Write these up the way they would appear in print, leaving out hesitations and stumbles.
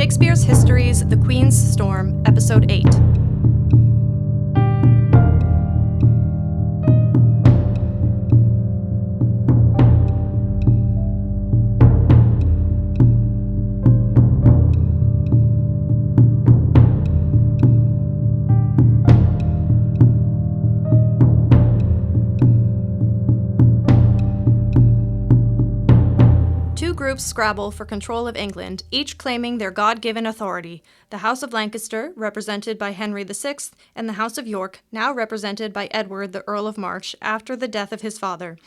Shakespeare's Histories, The Queen's Storm, Episode 8. Groups scrabble for control of England, each claiming their God-given authority. The House of Lancaster, represented by Henry VI, and the House of York, now represented by Edward, the Earl of March, after the death of his father.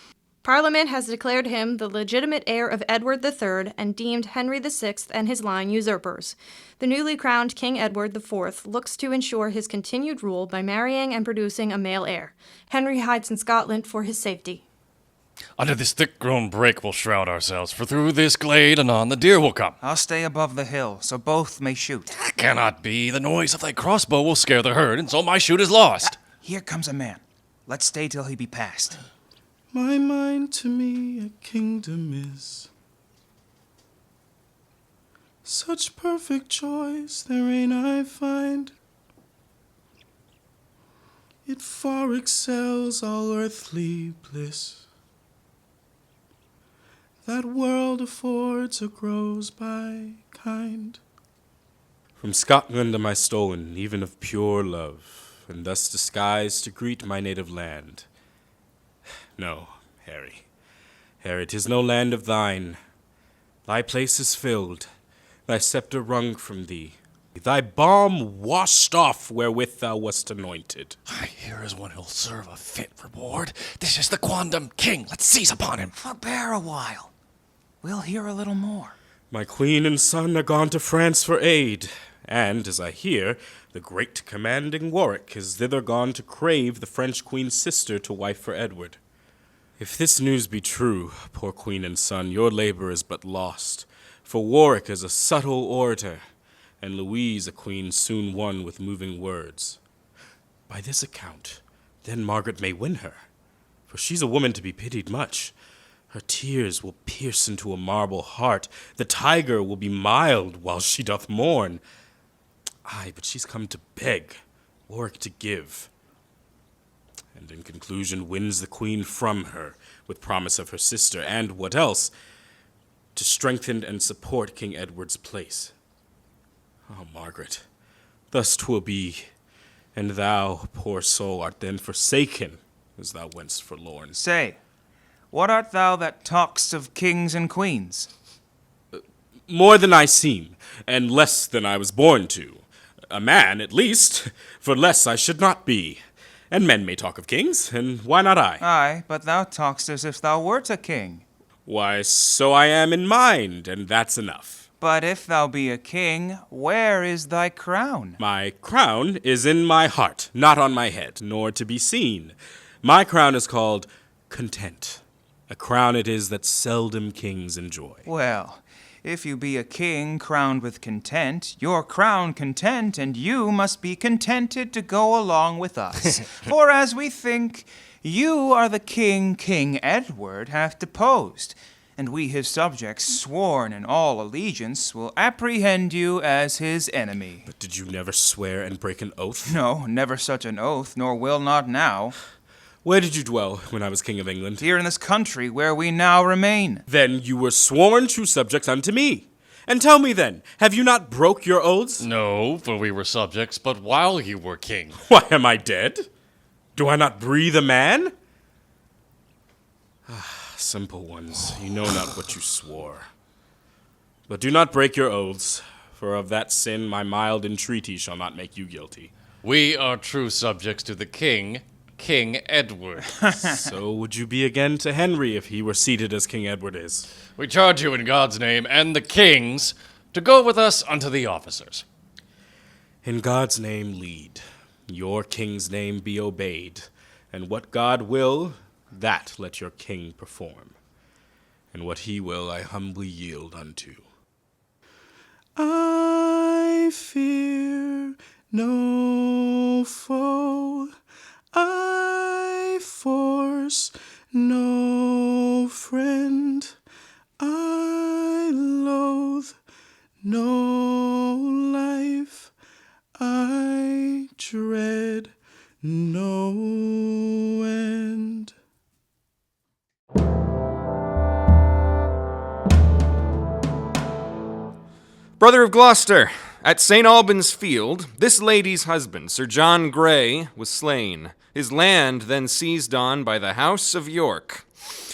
Parliament has declared him the legitimate heir of Edward III and deemed Henry VI and his line usurpers. The newly crowned King Edward IV looks to ensure his continued rule by marrying and producing a male heir. Henry hides in Scotland for his safety. Under this thick-grown brake we'll shroud ourselves, for through this glade anon the deer will come. I'll stay above the hill, so both may shoot. That cannot be. The noise of thy crossbow will scare the herd, and so my shoot is lost. Here comes a man. Let's stay till he be past. My mind to me a kingdom is. Such perfect choice therein I find. It far excels all earthly bliss. That world affords or grows by kind. From Scotland am I stolen, even of pure love, and thus disguised to greet my native land. No, Harry, 'tis no land of thine. Thy place is filled, thy scepter wrung from thee, thy balm washed off wherewith thou wast anointed. Here is one who'll serve a fit reward. This is the quondam king. Let's seize upon him. Forbear a while. We'll hear a little more. My queen and son are gone to France for aid, and, as I hear, the great commanding Warwick is thither gone to crave the French queen's sister to wife for Edward. If this news be true, poor queen and son, your labor is but lost, for Warwick is a subtle orator, and Louise a queen soon won with moving words. By this account, then Margaret may win her, for she's a woman to be pitied much. Her tears will pierce into a marble heart. The tiger will be mild while she doth mourn. Aye, but she's come to beg, Warwick to give. And in conclusion wins the queen from her, with promise of her sister, and what else? To strengthen and support King Edward's place. Oh, Margaret, thus 'twill be, and thou, poor soul, art then forsaken, as thou went'st forlorn. Say, what art thou that talk'st of kings and queens? More than I seem, and less than I was born to. A man, at least, for less I should not be. And men may talk of kings, and why not I? Aye, but thou talk'st as if thou wert a king. Why, so I am in mind, and that's enough. But if thou be a king, where is thy crown? My crown is in my heart, not on my head, nor to be seen. My crown is called content. A crown it is that seldom kings enjoy. Well, if you be a king crowned with content, your crown content, and you must be contented to go along with us. For as we think, you are the king King Edward hath deposed, and we his subjects, sworn in all allegiance, will apprehend you as his enemy. But did you never swear and break an oath? No, never such an oath, nor will not now. Where did you dwell when I was king of England? Here in this country where we now remain. Then you were sworn true subjects unto me. And tell me then, have you not broke your oaths? No, for we were subjects, but while you were king. Why, am I dead? Do I not breathe a man? Simple ones, you know not what you swore. But do not break your oaths, for of that sin my mild entreaty shall not make you guilty. We are true subjects to the king, King Edward. So would you be again to Henry if he were seated as King Edward is? We charge you in God's name and the king's to go with us unto the officers. In God's name lead, your king's name be obeyed, and what God will, that let your king perform, and what he will I humbly yield unto. I fear no foe, I force no friend, I loathe No life I dread, no end. Brother of Gloucester, at St. Albans Field, this lady's husband, Sir John Grey, was slain, his land then seized on by the House of York.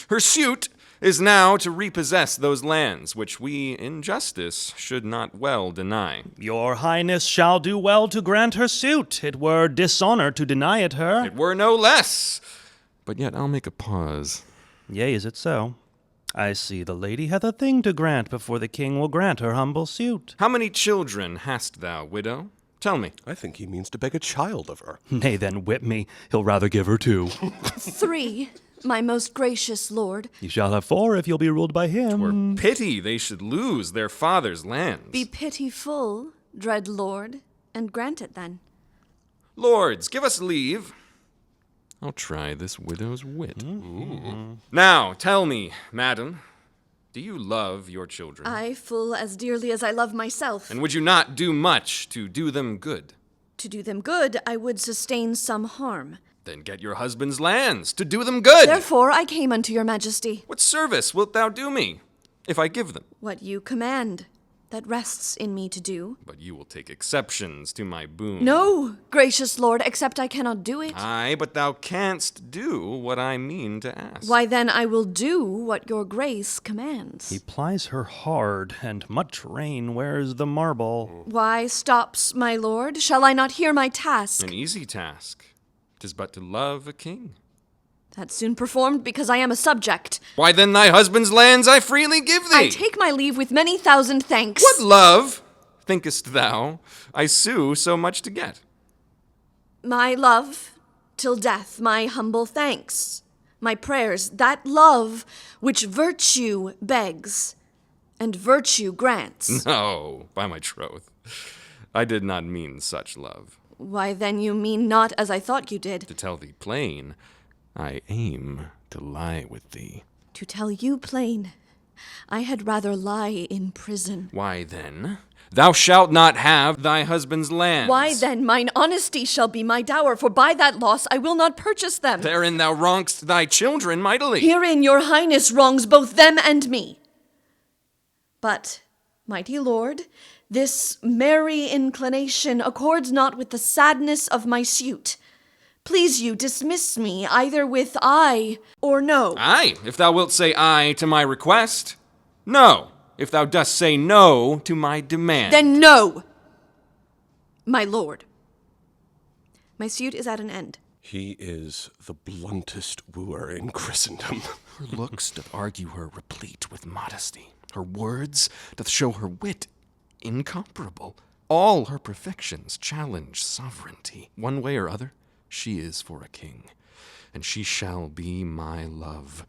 Her suit is now to repossess those lands, which we, in justice, should not well deny. Your Highness shall do well to grant her suit. It were dishonor to deny it her. It were no less. But yet I'll make a pause. Yea, is it so? I see the lady hath a thing to grant before the king will grant her humble suit. How many children hast thou, widow? Tell me. I think he means to beg a child of her. Nay, then whip me. He'll rather give her 2. 3, my most gracious lord. You shall have 4 if you'll be ruled by him. 'Twere pity they should lose their father's lands. Be pitiful, dread lord, and grant it then. Lords, give us leave. I'll try this widow's wit. Now, tell me, madam, do you love your children? I full as dearly as I love myself. And would you not do much to do them good? To do them good, I would sustain some harm. Then get your husband's lands, to do them good. Therefore I came unto your majesty. What service wilt thou do me, if I give them? What you command, that rests in me to do. But you will take exceptions to my boon. No, gracious lord, except I cannot do it. Aye, but thou canst do what I mean to ask. Why then I will do what your grace commands. He plies her hard, and much rain wears the marble. Why stops, my lord? Shall I not hear my task? An easy task. 'Tis but to love a king. That's soon performed because I am a subject. Why then thy husband's lands I freely give thee. I take my leave with many thousand thanks. What love, thinkest thou, I sue so much to get? My love, till death, my humble thanks. My prayers, that love which virtue begs, and virtue grants. No, by my troth, I did not mean such love. Why then you mean not as I thought you did. To tell thee plain, I aim to lie with thee. To tell you plain, I had rather lie in prison. Why then, thou shalt not have thy husband's lands. Why then mine honesty shall be my dower, for by that loss I will not purchase them. Therein thou wrong'st thy children mightily. Herein your highness wrongs both them and me. But, mighty lord, this merry inclination accords not with the sadness of my suit. Please you dismiss me either with aye or no. Aye, if thou wilt say aye to my request. No, if thou dost say no to my demand. Then no, my lord. My suit is at an end. He is the bluntest wooer in Christendom. Her looks doth argue her replete with modesty. Her words doth show her wit incomparable. All her perfections challenge sovereignty. One way or other, she is for a king, and she shall be my love,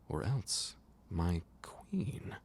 or else my queen.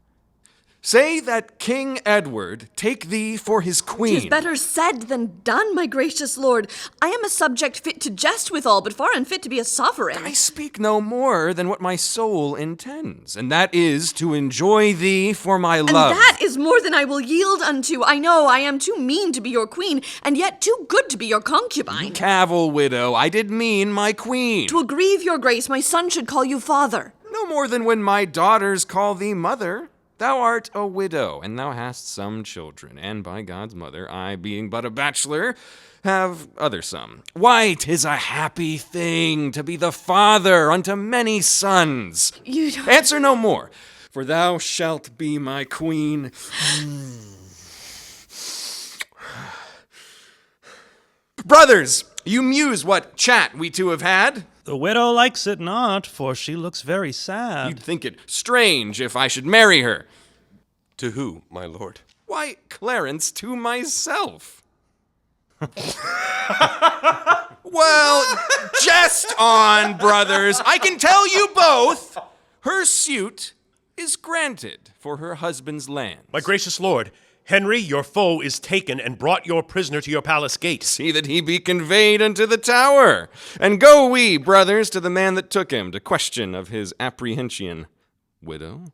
Say that King Edward take thee for his queen. 'Tis better said than done, my gracious lord. I am a subject fit to jest withal, but far unfit to be a sovereign. I speak no more than what my soul intends, and that is to enjoy thee for my love. And that is more than I will yield unto. I know I am too mean to be your queen, and yet too good to be your concubine. Cavil, widow, I did mean my queen. To aggrieve your grace, my son should call you father. No more than when my daughters call thee mother. Thou art a widow, and thou hast some children, and by God's mother, I, being but a bachelor, have other some. Why, 'tis a happy thing to be the father unto many sons. You don't... Answer no more, for thou shalt be my queen. Brothers, you muse what chat we two have had. The widow likes it not, for she looks very sad. You'd think it strange if I should marry her. To who, my lord? Why, Clarence, to myself. Well, jest on, brothers. I can tell you both, her suit is granted for her husband's land. My gracious lord, Henry, your foe, is taken and brought your prisoner to your palace gate. See that he be conveyed unto the tower. And go we, brothers, to the man that took him, to question of his apprehension. Widow,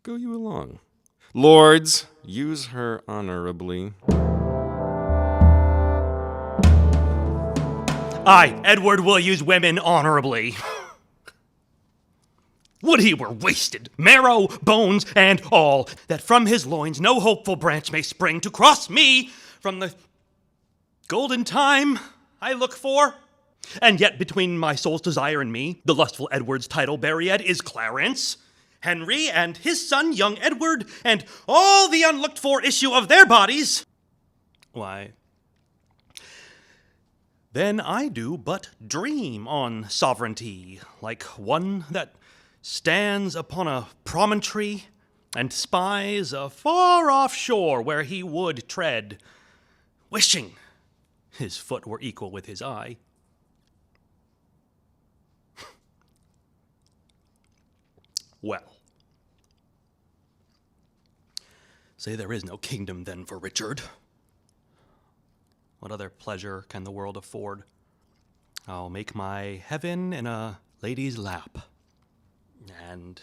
go you along. Lords, use her honorably. I, Edward, will use women honorably. Would he were wasted, marrow, bones, and all, that from his loins no hopeful branch may spring to cross me from the golden time I look for. And yet between my soul's desire and me, the lustful Edward's title buried is Clarence, Henry, and his son, young Edward, and all the unlooked-for issue of their bodies. Why, then I do but dream on sovereignty, like one that stands upon a promontory and spies a far-off shore where he would tread, wishing his foot were equal with his eye. Well, say there is no kingdom then for Richard. What other pleasure can the world afford? I'll make my heaven in a lady's lap, and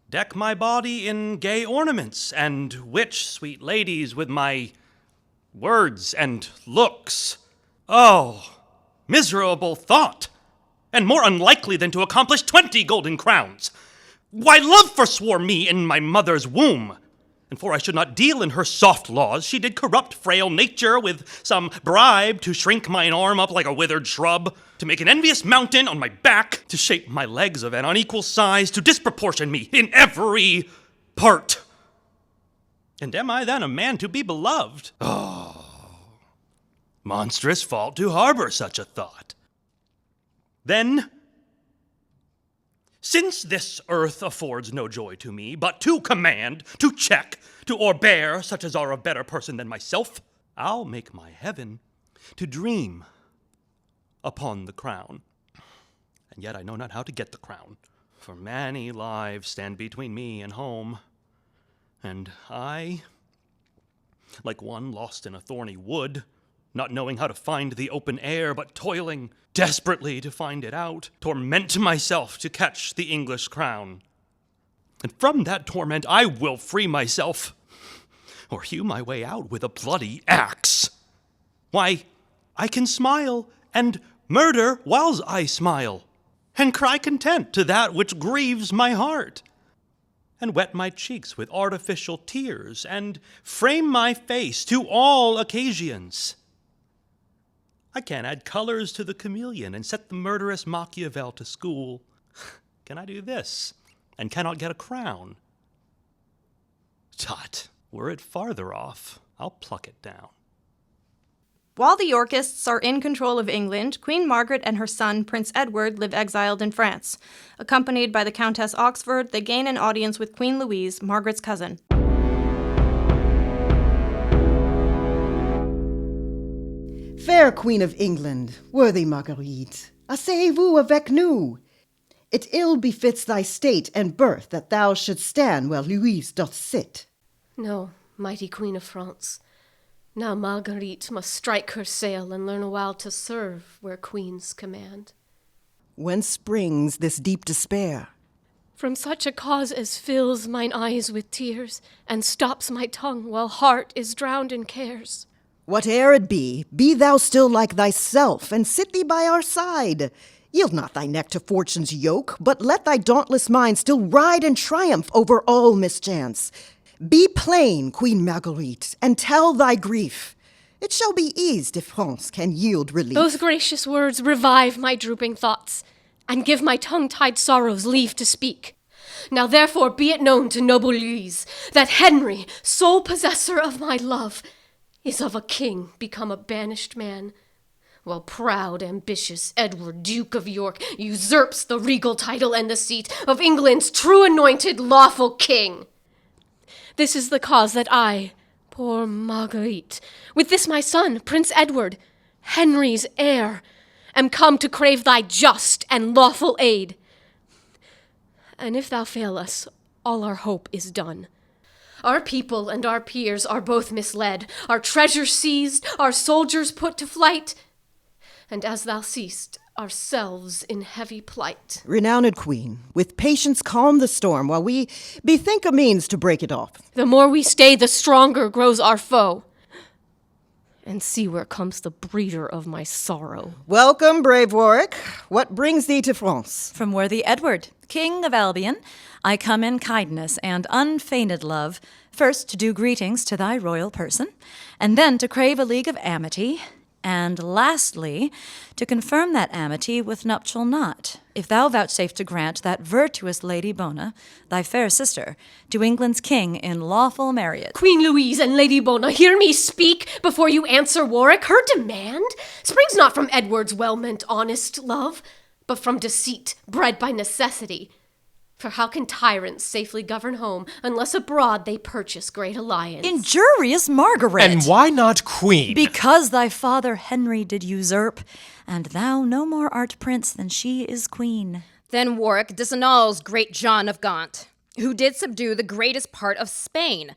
deck my body in gay ornaments, and witch sweet ladies with my words and looks. Oh, miserable thought, and more unlikely than to accomplish 20 golden crowns. Why, love forswore me in my mother's womb, and for I should not deal in her soft laws, she did corrupt frail nature with some bribe to shrink mine arm up like a withered shrub, to make an envious mountain on my back, to shape my legs of an unequal size, to disproportion me in every part. And am I then a man to be beloved? Oh, monstrous fault to harbor such a thought. Then, since this earth affords no joy to me, but to command, to check, to o'erbear such as are of better person than myself, I'll make my heaven to dream upon the crown. And yet I know not how to get the crown, for many lives stand between me and home, and I, like one lost in a thorny wood, not knowing how to find the open air, but toiling desperately to find it out, torment myself to catch the English crown. And from that torment I will free myself, or hew my way out with a bloody axe. Why, I can smile and murder whiles I smile, and cry content to that which grieves my heart, and wet my cheeks with artificial tears, and frame my face to all occasions. I can add colors to the chameleon and set the murderous Machiavel to school. Can I do this, and cannot get a crown? Tut, were it farther off, I'll pluck it down. While the Yorkists are in control of England, Queen Margaret and her son, Prince Edward, live exiled in France. Accompanied by the Countess Oxford, they gain an audience with Queen Louise, Margaret's cousin. Fair Queen of England, worthy Marguerite, asseyez-vous avec nous. It ill befits thy state and birth that thou shouldst stand where Louise doth sit. No, mighty Queen of France. Now Marguerite must strike her sail and learn a while to serve where queens command. Whence springs this deep despair? From such a cause as fills mine eyes with tears, and stops my tongue while heart is drowned in cares. Whate'er it be thou still like thyself, and sit thee by our side. Yield not thy neck to fortune's yoke, but let thy dauntless mind still ride in triumph over all mischance. Be plain, Queen Marguerite, and tell thy grief. It shall be eased if France can yield relief. Those gracious words revive my drooping thoughts, and give my tongue-tied sorrows leave to speak. Now therefore be it known to noble Louise, that Henry, sole possessor of my love, is of a king become a banished man, while proud, ambitious Edward, Duke of York, usurps the regal title and the seat of England's true anointed lawful king. This is the cause that I, poor Marguerite, with this my son, Prince Edward, Henry's heir, am come to crave thy just and lawful aid. And if thou fail us, all our hope is done. Our people and our peers are both misled, our treasure seized, our soldiers put to flight. And as thou seest, ourselves in heavy plight. Renowned queen, with patience calm the storm, while we bethink a means to break it off. The more we stay, the stronger grows our foe. And see where comes the breeder of my sorrow. Welcome, brave Warwick. What brings thee to France? From worthy Edward, King of Albion, I come in kindness and unfeigned love, first to do greetings to thy royal person, and then to crave a league of amity, and lastly, to confirm that amity with nuptial knot, if thou vouchsafe to grant that virtuous Lady Bona, thy fair sister, to England's king in lawful marriage. Queen Louise and Lady Bona, hear me speak before you answer Warwick. Her demand springs not from Edward's well-meant honest love, but from deceit bred by necessity. For how can tyrants safely govern home unless abroad they purchase great alliance? Injurious Margaret! And why not queen? Because thy father Henry did usurp, and thou no more art prince than she is queen. Then Warwick disannuls great John of Gaunt, who did subdue the greatest part of Spain.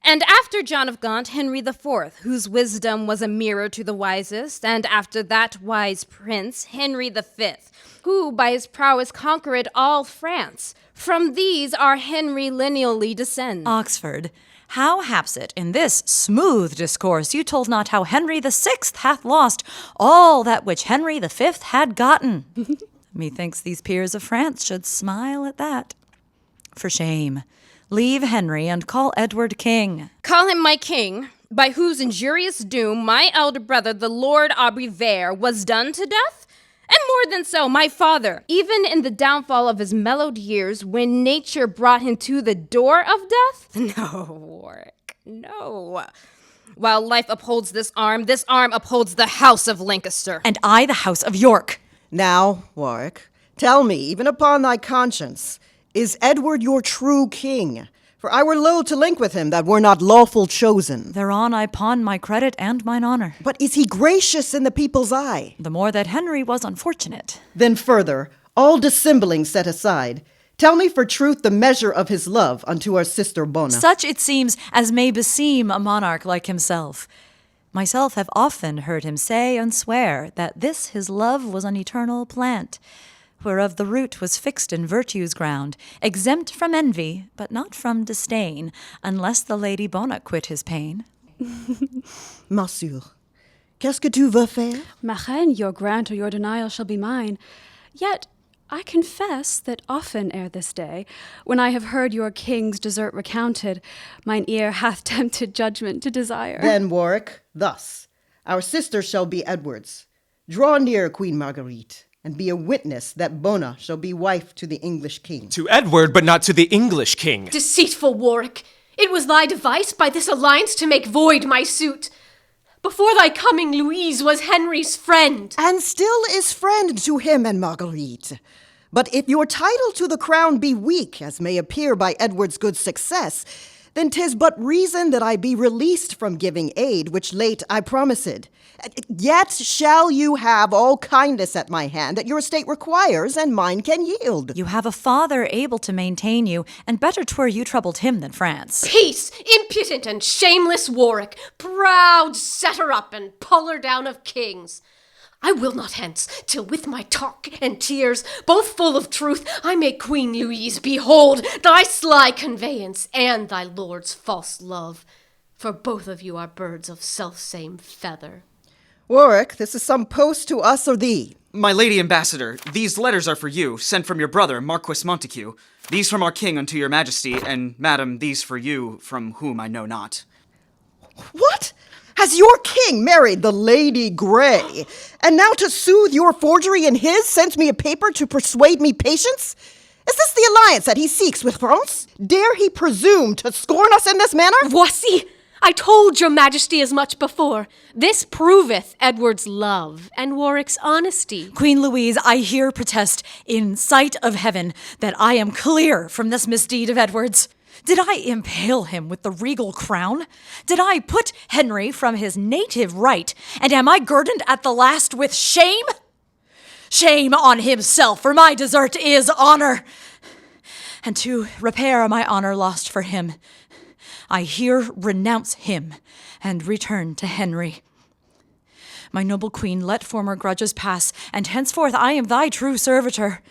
And after John of Gaunt, Henry IV, whose wisdom was a mirror to the wisest, and after that wise prince, Henry V, who by his prowess conquered all France. From these our Henry lineally descends. Oxford, how haps it in this smooth discourse you told not how Henry VI hath lost all that which Henry V had gotten? Methinks these peers of France should smile at that. For shame. Leave Henry and call Edward king. Call him my king, by whose injurious doom my elder brother, the Lord Aubrey Vere, was done to death? And more than so, my father, even in the downfall of his mellowed years, when nature brought him to the door of death? No, Warwick, no. While life upholds this arm upholds the house of Lancaster. And I the house of York. Now, Warwick, tell me, even upon thy conscience, is Edward your true king? For I were loath to link with him that were not lawful chosen. Thereon I pawn my credit and mine honor. But is he gracious in the people's eye? The more that Henry was unfortunate. Then further, all dissembling set aside, tell me for truth the measure of his love unto our sister Bona. Such it seems as may beseem a monarch like himself. Myself have often heard him say and swear that this his love was an eternal plant, whereof the root was fixed in virtue's ground, exempt from envy, but not from disdain, unless the Lady Bona quit his pain. Monsieur, qu'est-ce que tu veux faire? Ma reine, your grant or your denial shall be mine. Yet I confess that often ere this day, when I have heard your king's desert recounted, mine ear hath tempted judgment to desire. Then, Warwick, thus, our sister shall be Edward's. Draw near, Queen Marguerite, and be a witness that Bona shall be wife to the English king. To Edward, but not to the English king. Deceitful Warwick, it was thy device by this alliance to make void my suit. Before thy coming, Louise was Henry's friend. And still is friend to him and Marguerite. But if your title to the crown be weak, as may appear by Edward's good success, then 'tis but reason that I be released from giving aid, which late I promised. Yet shall you have all kindness at my hand that your estate requires, and mine can yield. You have a father able to maintain you, and better 'twere you troubled him than France. Peace, impudent and shameless Warwick, proud setter up and puller down of kings. I will not hence, till with my talk and tears, both full of truth, I make Queen Louise behold thy sly conveyance and thy lord's false love. For both of you are birds of self-same feather. Warwick, this is some post to us or thee. My lady ambassador, these letters are for you, sent from your brother, Marquis Montague. These from our king unto your majesty, and, madam, these for you, from whom I know not. What? Has your king married the Lady Grey, and now to soothe your forgery in his sends me a paper to persuade me patience? Is this the alliance that he seeks with France? Dare he presume to scorn us in this manner? Voici! I told your majesty as much before. This proveth Edward's love and Warwick's honesty. Queen Louise, I here protest in sight of heaven that I am clear from this misdeed of Edward's. Did I impale him with the regal crown? Did I put Henry from his native right? And am I guerdoned at the last with shame? Shame on himself, for my desert is honor. And to repair my honor lost for him, I here renounce him and return to Henry. My noble queen, let former grudges pass, and henceforth I am thy true servitor.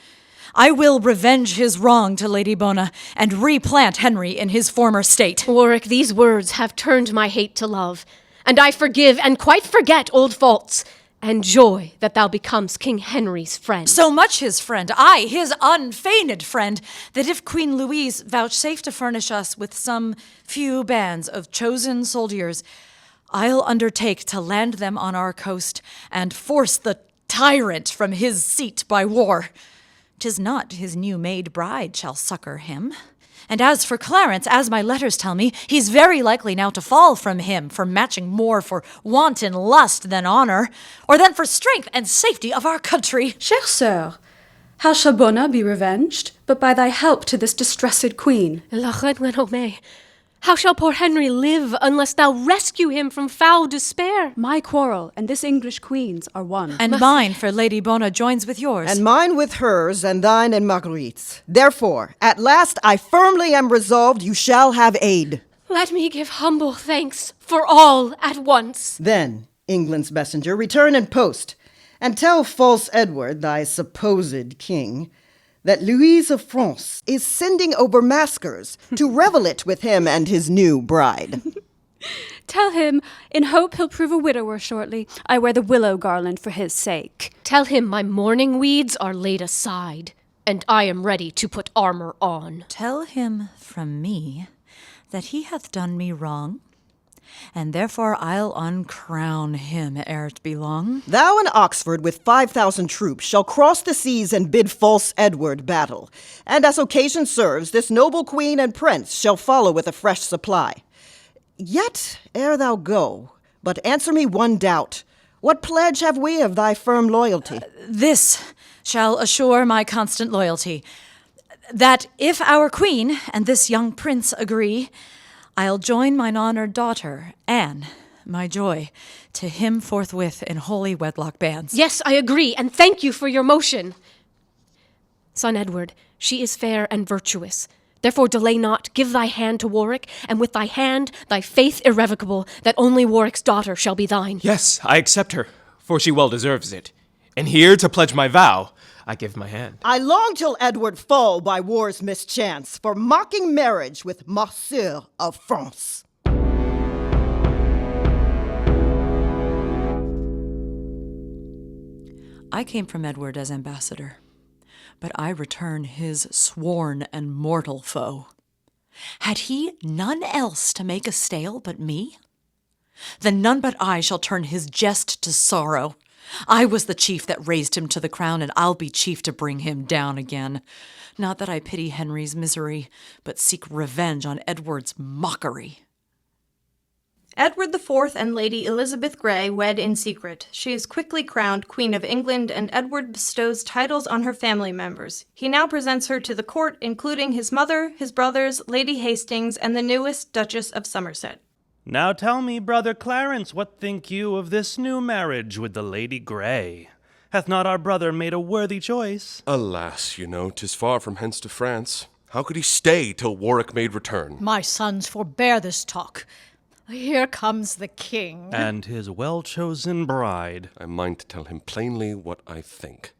I will revenge his wrong to Lady Bona, and replant Henry in his former state. Warwick, these words have turned my hate to love, and I forgive and quite forget old faults, and joy that thou becomes King Henry's friend. So much his friend, I, his unfeigned friend, that if Queen Louise vouchsafe to furnish us with some few bands of chosen soldiers, I'll undertake to land them on our coast and force the tyrant from his seat by war. 'Tis not his new-made bride shall succor him. And as for Clarence, as my letters tell me, he's very likely now to fall from him for matching more for wanton lust than honor, or than for strength and safety of our country. Chère sœur, how shall Bona be revenged, but by thy help to this distressed queen? La reine Renome, how shall poor Henry live unless thou rescue him from foul despair? My quarrel and this English queen's are one. And mine for Lady Bona joins with yours. And mine with hers, and thine and Marguerite's. Therefore, at last I firmly am resolved you shall have aid. Let me give humble thanks for all at once. Then, England's messenger, return in post, and tell false Edward, thy supposed king, that Louise of France is sending over maskers to revel it with him and his new bride. Tell him, in hope he'll prove a widower shortly, I wear the willow garland for his sake. Tell him my mourning weeds are laid aside, and I am ready to put armor on. Tell him from me that he hath done me wrong, and therefore I'll uncrown him ere it be long. Thou and Oxford with 5,000 troops shall cross the seas and bid false Edward battle. And as occasion serves, this noble queen and prince shall follow with a fresh supply. Yet, ere thou go, but answer me one doubt. What pledge have we of thy firm loyalty? This shall assure my constant loyalty, that if our queen and this young prince agree, I'll join mine honored daughter, Anne, my joy, to him forthwith in holy wedlock bands. Yes, I agree, and thank you for your motion. Son Edward, she is fair and virtuous. Therefore delay not, give thy hand to Warwick, and with thy hand thy faith irrevocable, that only Warwick's daughter shall be thine. Yes, I accept her, for she well deserves it. And here, to pledge my vow, I give my hand. I long till Edward fall by war's mischance for mocking marriage with Monsieur of France. I came from Edward as ambassador, but I return his sworn and mortal foe. Had he none else to make a stale but me? Then none but I shall turn his jest to sorrow. I was the chief that raised him to the crown, and I'll be chief to bring him down again. Not that I pity Henry's misery, but seek revenge on Edward's mockery. Edward IV and Lady Elizabeth Grey wed in secret. She is quickly crowned Queen of England, and Edward bestows titles on her family members. He now presents her to the court, including his mother, his brothers, Lady Hastings, and the newest Duchess of Somerset. Now tell me, brother Clarence, what think you of this new marriage with the Lady Grey? Hath not our brother made a worthy choice? Alas, 'tis far from hence to France. How could he stay till Warwick made return? My sons, forbear this talk. Here comes the king. And his well-chosen bride. I mind to tell him plainly what I think.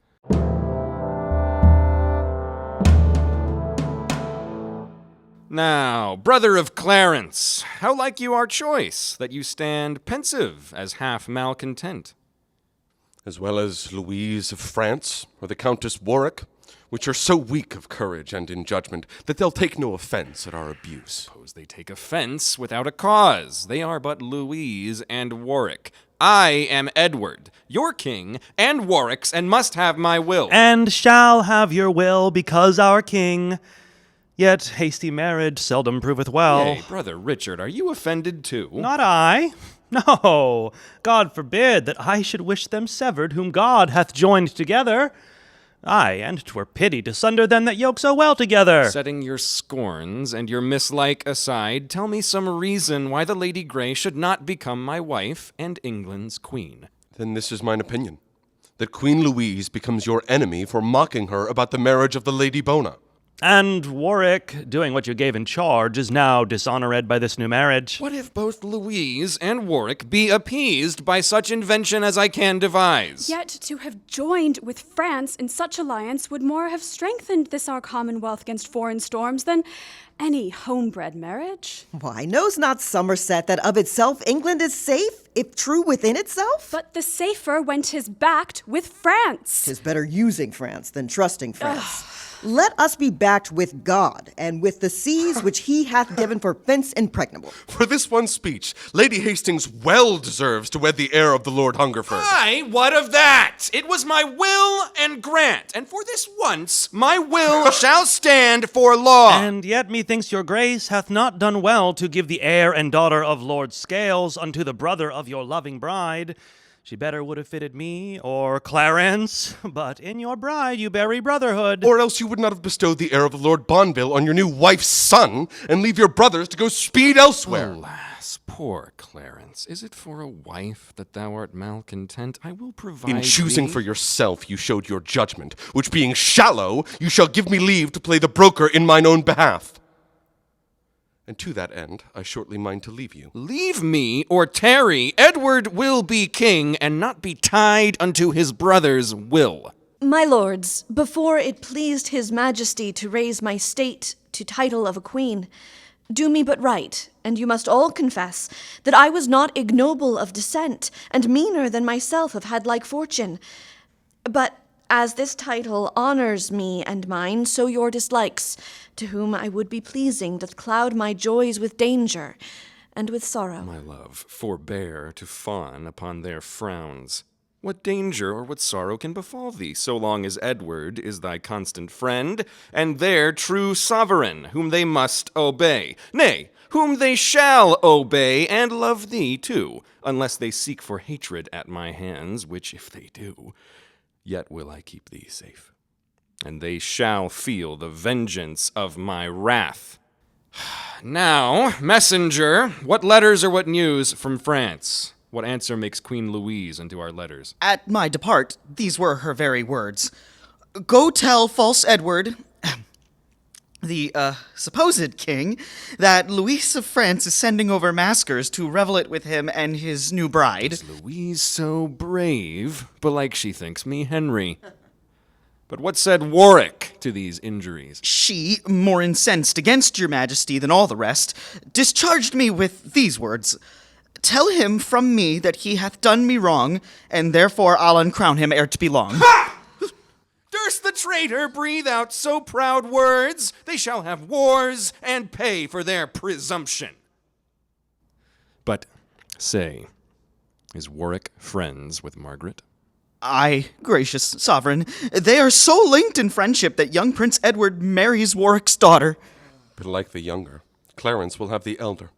Now, brother of Clarence, how like you our choice, that you stand pensive as half malcontent? As well as Louise of France, or the Countess Warwick, which are so weak of courage and in judgment that they'll take no offense at our abuse. Suppose they take offense without a cause. They are but Louise and Warwick. I am Edward, your king, and Warwick's, and must have my will. And shall have your will, because our king. Yet hasty marriage seldom proveth well. Yea, brother Richard, are you offended too? Not I. No, God forbid that I should wish them severed whom God hath joined together. Aye, and 'twere pity to sunder them that yoke so well together. Setting your scorns and your mislike aside, tell me some reason why the Lady Grey should not become my wife and England's queen. Then this is mine opinion, that Queen Louise becomes your enemy for mocking her about the marriage of the Lady Bona. And Warwick, doing what you gave in charge, is now dishonored by this new marriage. What if both Louise and Warwick be appeased by such invention as I can devise? Yet to have joined with France in such alliance would more have strengthened this our commonwealth against foreign storms than any homebred marriage. Why, knows not Somerset that of itself England is safe, if true within itself? But the safer when 'tis backed with France. 'Tis better using France than trusting France. Let us be backed with God, and with the seas which he hath given for fence impregnable. For this one speech, Lady Hastings well deserves to wed the heir of the Lord Hungerford. Aye, what of that? It was my will and grant, and for this once my will shall stand for law. And yet methinks your grace hath not done well to give the heir and daughter of Lord Scales unto the brother of your loving bride. She better would have fitted me or Clarence, but in your bride you bury brotherhood. Or else you would not have bestowed the heir of the Lord Bonville on your new wife's son, and leave your brothers to go speed elsewhere. Alas, poor Clarence, is it for a wife that thou art malcontent? I will provide In choosing thee. for yourself you showed your judgment, which being shallow, you shall give me leave to play the broker in mine own behalf. And to that end, I shortly mind to leave you. Leave me or tarry, Edward will be king, and not be tied unto his brother's will. My lords, before it pleased his majesty to raise my state to title of a queen, do me but right, and you must all confess that I was not ignoble of descent, and meaner than myself have had like fortune. But as this title honors me and mine, so your dislikes, to whom I would be pleasing, doth cloud my joys with danger and with sorrow. My love, forbear to fawn upon their frowns. What danger or what sorrow can befall thee, so long as Edward is thy constant friend, and their true sovereign, whom they must obey? Nay, whom they shall obey, and love thee too, unless they seek for hatred at my hands, which if they do, yet will I keep thee safe, and they shall feel the vengeance of my wrath. Now, messenger, what letters or what news from France? What answer makes Queen Louise unto our letters? At my depart, these were her very words. Go tell false Edward, the supposed king, that Louise of France is sending over maskers to revel it with him and his new bride. Is Louise so brave? Belike she thinks me Henry. But what said Warwick to these injuries? She, more incensed against your majesty than all the rest, discharged me with these words. Tell him from me that he hath done me wrong, and therefore I'll uncrown him ere to be long. Ha! Durst the traitor breathe out so proud words? They shall have wars and pay for their presumption. But say, is Warwick friends with Margaret? Aye, gracious sovereign, they are so linked in friendship that young Prince Edward marries Warwick's daughter. But like the younger, Clarence will have the elder.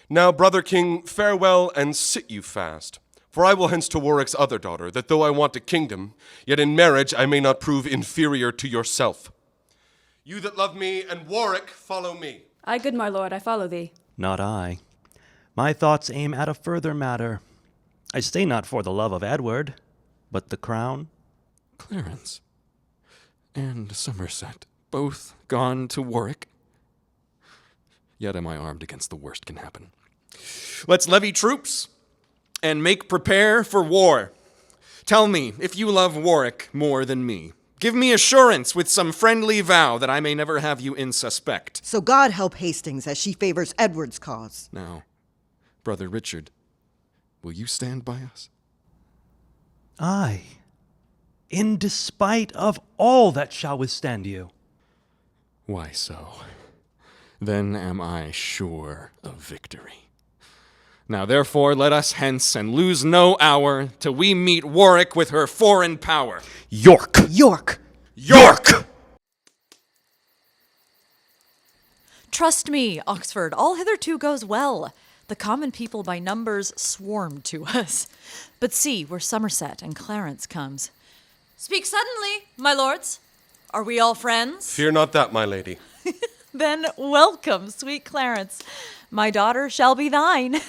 Now, brother king, farewell, and sit you fast. For I will hence to Warwick's other daughter, that though I want a kingdom, yet in marriage I may not prove inferior to yourself. You that love me and Warwick, follow me. Aye, good my lord, I follow thee. Not I. My thoughts aim at a further matter. I stay not for the love of Edward, but the crown. Clarence and Somerset, both gone to Warwick. Yet am I armed against the worst can happen. Let's levy troops and make prepare for war. Tell me if you love Warwick more than me. Give me assurance with some friendly vow that I may never have you in suspect. So God help Hastings as she favors Edward's cause. Now, brother Richard, will you stand by us? Aye, in despite of all that shall withstand you. Why so? Then am I sure of victory. Now therefore let us hence, and lose no hour, till we meet Warwick with her foreign power. York! York! York! Trust me, Oxford, all hitherto goes well. The common people by numbers swarm to us. But see where Somerset and Clarence comes. Speak suddenly, my lords. Are we all friends? Fear not that, my lady. Then welcome, sweet Clarence. My daughter shall be thine.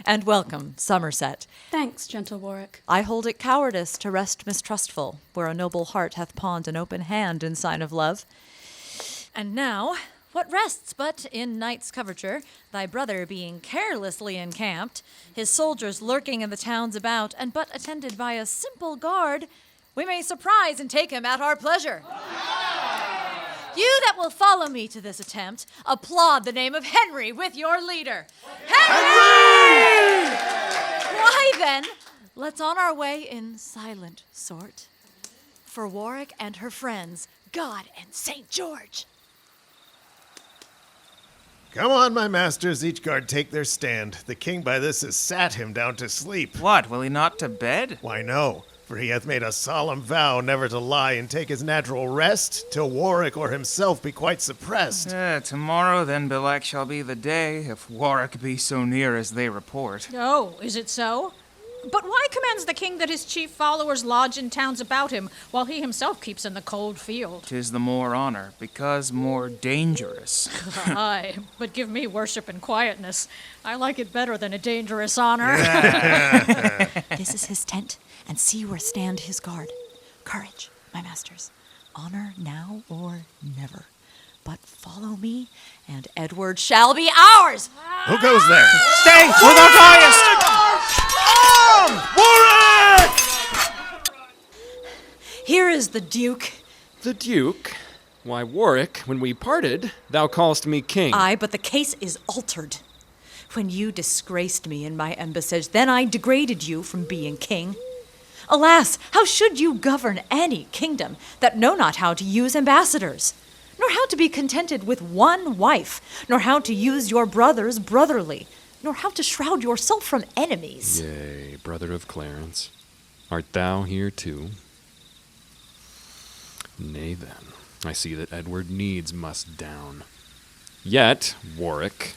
And welcome, Somerset. Thanks, gentle Warwick. I hold it cowardice to rest mistrustful, where a noble heart hath pawned an open hand in sign of love. And now, what rests but in night's coverture, thy brother being carelessly encamped, his soldiers lurking in the towns about, and but attended by a simple guard, we may surprise and take him at our pleasure. You that will follow me to this attempt, applaud the name of Henry with your leader. Henry! Why then, let's on our way in silent sort. For Warwick and her friends, God and St. George. Come on, my masters, each guard take their stand. The king by this has sat him down to sleep. What, will he not to bed? Why, no, for he hath made a solemn vow never to lie and take his natural rest, till Warwick or himself be quite suppressed. Tomorrow then belike shall be the day, if Warwick be so near as they report. Oh, is it so? But why commands the king that his chief followers lodge in towns about him, while he himself keeps in the cold field? 'Tis the more honor, because more dangerous. Aye, but give me worship and quietness. I like it better than a dangerous honor. This is his tent, and see where stand his guard. Courage, my masters. Honor now or never. But follow me, and Edward shall be ours! Who goes there? Stay! We're the highest! Warwick! Here is the Duke. The Duke? Why, Warwick, when we parted, thou call'st me king. Aye, but the case is altered. When you disgraced me in my embassage, then I degraded you from being king. Alas, how should you govern any kingdom that know not how to use ambassadors, nor how to be contented with one wife, nor how to use your brothers brotherly, nor how to shroud yourself from enemies? Yea, brother of Clarence, art thou here too? Nay then, I see that Edward needs must down. Yet, Warwick,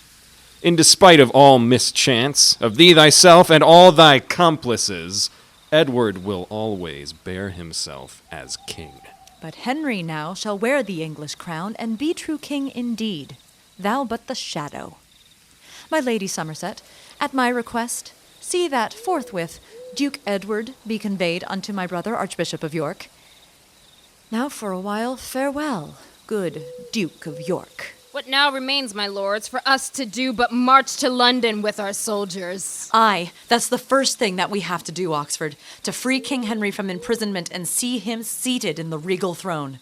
in despite of all mischance, of thee thyself and all thy complices, Edward will always bear himself as king. But Henry now shall wear the English crown, and be true king indeed, thou but the shadow. My Lady Somerset, at my request, see that forthwith Duke Edward be conveyed unto my brother Archbishop of York. Now for a while farewell, good Duke of York. What now remains, my lords, for us to do but march to London with our soldiers? Aye, that's the first thing that we have to do, Oxford, to free King Henry from imprisonment and see him seated in the regal throne.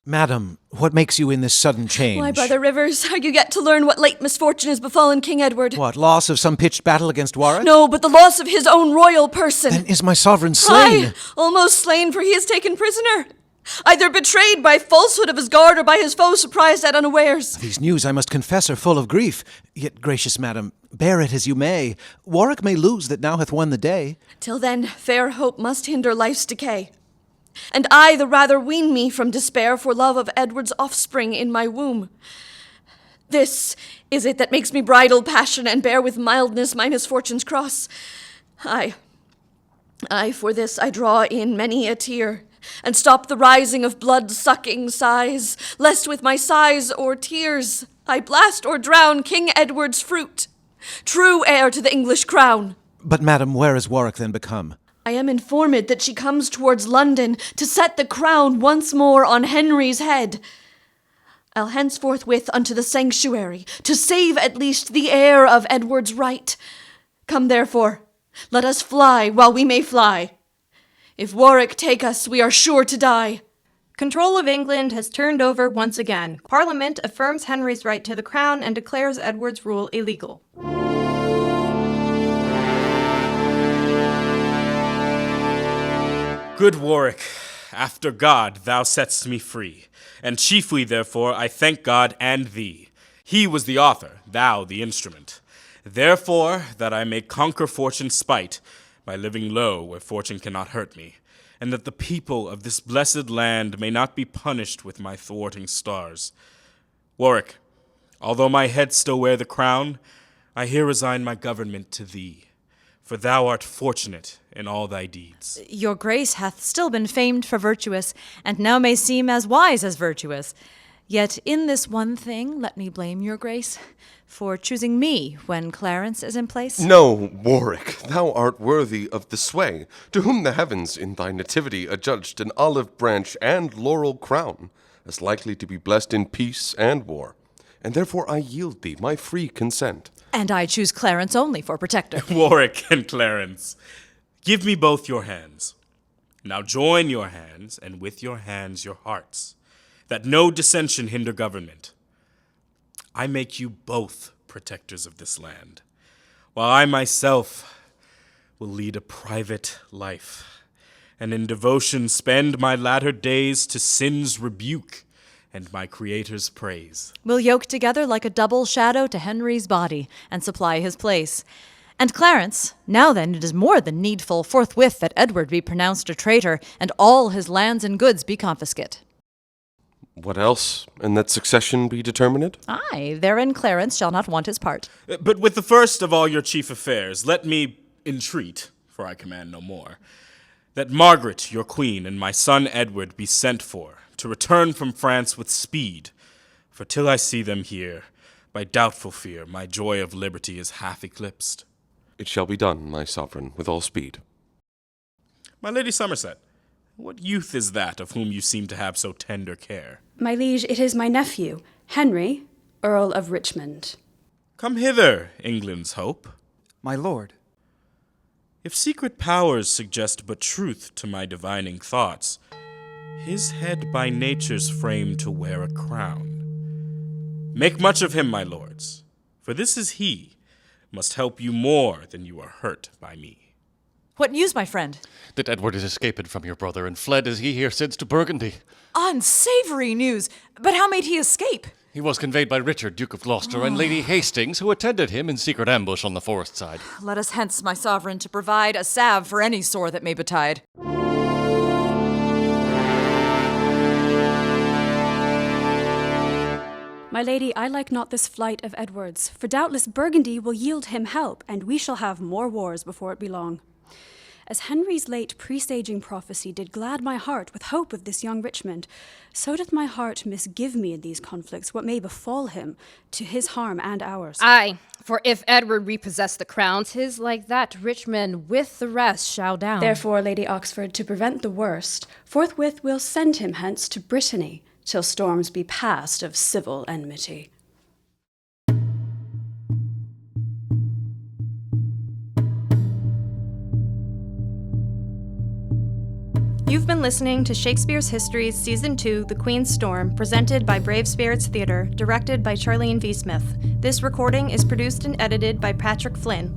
Madam, what makes you in this sudden change? Why, Brother Rivers, are you yet to learn what late misfortune has befallen King Edward? What, loss of some pitched battle against Warwick? No, but the loss of his own royal person. Then is my sovereign slain? Aye, almost slain, for he is taken prisoner. Either betrayed by falsehood of his guard or by his foe surprised at unawares. These news, I must confess, are full of grief. Yet, gracious madam, bear it as you may. Warwick may lose that now hath won the day. Till then, fair hope must hinder life's decay. And I the rather wean me from despair for love of Edward's offspring in my womb. This is it that makes me bridle passion and bear with mildness my misfortune's cross. Aye, for this I draw in many a tear, and stop the rising of blood-sucking sighs, lest with my sighs or tears I blast or drown King Edward's fruit, true heir to the English crown. But, madam, where is Warwick then become? I am informed that she comes towards London to set the crown once more on Henry's head. I'll henceforth with unto the sanctuary, to save at least the heir of Edward's right. Come therefore, let us fly while we may fly. If Warwick take us, we are sure to die. Control of England has turned over once again. Parliament affirms Henry's right to the crown and declares Edward's rule illegal. Good Warwick, after God thou sett'st me free, and chiefly therefore I thank God and thee. He was the author, thou the instrument. Therefore, that I may conquer fortune's spite, by living low where fortune cannot hurt me, and that the people of this blessed land may not be punished with my thwarting stars. Warwick, although my head still wear the crown, I here resign my government to thee, for thou art fortunate in all thy deeds. Your grace hath still been famed for virtuous, and now may seem as wise as virtuous. Yet in this one thing let me blame your grace, for choosing me when Clarence is in place. No, Warwick, thou art worthy of the sway, to whom the heavens in thy nativity adjudged an olive branch and laurel crown, as likely to be blessed in peace and war. And therefore I yield thee my free consent. And I choose Clarence only for protector. Warwick and Clarence, give me both your hands. Now join your hands, and with your hands your hearts, that no dissension hinder government. I make you both protectors of this land, while I myself will lead a private life, and in devotion spend my latter days to sin's rebuke and my Creator's praise. We'll yoke together like a double shadow to Henry's body, and supply his place. And Clarence, now then it is more than needful forthwith that Edward be pronounced a traitor, and all his lands and goods be confiscate. What else? And that succession be determined? Aye, therein Clarence shall not want his part. But with the first of all your chief affairs, let me entreat, for I command no more, that Margaret, your queen, and my son Edward be sent for, to return from France with speed. For till I see them here, by doubtful fear, my joy of liberty is half eclipsed. It shall be done, my sovereign, with all speed. My lady Somerset, what youth is that of whom you seem to have so tender care? My liege, it is my nephew, Henry, Earl of Richmond. Come hither, England's hope. My lord. If secret powers suggest but truth to my divining thoughts, his head by nature's framed to wear a crown. Make much of him, my lords, for this is he, must help you more than you are hurt by me. What news, my friend? That Edward is escaped from your brother, and fled as he here sits to Burgundy. Unsavory news! But how made he escape? He was conveyed by Richard, Duke of Gloucester, and Lady Hastings, who attended him in secret ambush on the forest side. Let us hence, my sovereign, to provide a salve for any sore that may betide. My lady, I like not this flight of Edward's, for doubtless Burgundy will yield him help, and we shall have more wars before it be long. As Henry's late presaging prophecy did glad my heart with hope of this young Richmond, so doth my heart misgive me in these conflicts what may befall him, to his harm and ours. Aye, for if Edward repossess the crown, 'tis like that Richmond with the rest shall down. Therefore, Lady Oxford, to prevent the worst, forthwith we'll send him hence to Brittany, till storms be past of civil enmity. You've been listening to Shakespeare's Histories Season 2, The Queen's Storm, presented by Brave Spirits Theatre, directed by Charlene V. Smith. This recording is produced and edited by Patrick Flynn.